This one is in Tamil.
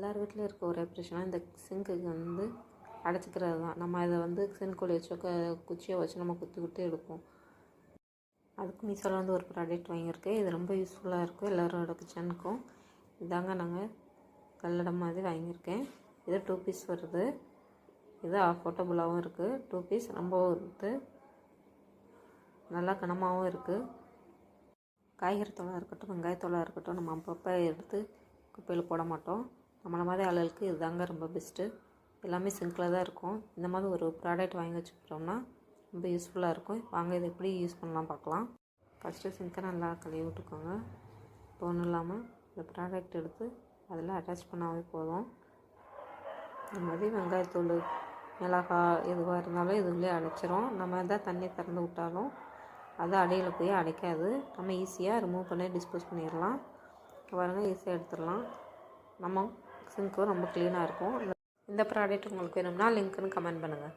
எல்லார் வீட்லேயும் இருக்க ஒரே பிரச்சனை இந்த சிங்க்குக்கு வந்து அடைச்சிக்கிறது தான். நம்ம இதை வந்து சிங்க்குள்ளே வச்சோ குச்சியை வச்சு நம்ம குத்தி குத்தி எடுப்போம். அதுக்கு மீஷோவில் வந்து ஒரு ப்ராடக்ட் வாங்கியிருக்கேன். இது ரொம்ப யூஸ்ஃபுல்லாக இருக்கும் எல்லாரோட கிச்சனுக்கும். இதாங்க நாங்கள் கல்லடம் மாதிரி வாங்கியிருக்கேன். இது 2 பீஸ் வருது. இது அஃபோர்டபுளாகவும் இருக்குது. 2 பீஸ் ரொம்ப வருது, நல்லா கனமாகவும் இருக்குது. காய்கறி தோலாக இருக்கட்டும், வெங்காயத்தோலாக இருக்கட்டும், நம்ம அப்பப்போ எடுத்து குப்பையில் போட மாட்டோம். நம்மளை மாதிரி ஆளுகளுக்கு இதுதாங்க ரொம்ப பெஸ்ட்டு. எல்லாமே சிங்கில் தான் இருக்கும். இந்த மாதிரி ஒரு ப்ராடக்ட் வாங்கி வச்சுக்கிட்டோம்னா ரொம்ப யூஸ்ஃபுல்லாக இருக்கும். வாங்க இதை எப்படி யூஸ் பண்ணலாம் பார்க்கலாம். ஃபஸ்ட்டு சிங்கை நல்லா கழுவி விட்டுக்கோங்க. இப்போ ஒன்றும் இல்லாமல் இந்த ப்ராடக்ட் எடுத்து அதில் அட்டாச் பண்ணாவே போதும். இந்த மாதிரி வெங்காயத்தூள், மிளகாய் எதுவாக இருந்தாலும் இதுலேயே அடைச்சிரும். நம்ம தான் தண்ணி திறந்து விட்டாலும் அது அடியில் போய் அடைக்காது. நம்ம ஈஸியாக ரிமூவ் பண்ணி டிஸ்போஸ் பண்ணிடலாம். பாருங்கள், ஈஸியாக எடுத்துடலாம். நம்ம சிங்க்கும் ரொம்ப க்ளீனாக இருக்கும். இந்த ப்ராடக்ட் உங்களுக்கு வேணும்னா லிங்க்குன்னு கமெண்ட் பண்ணுங்கள்.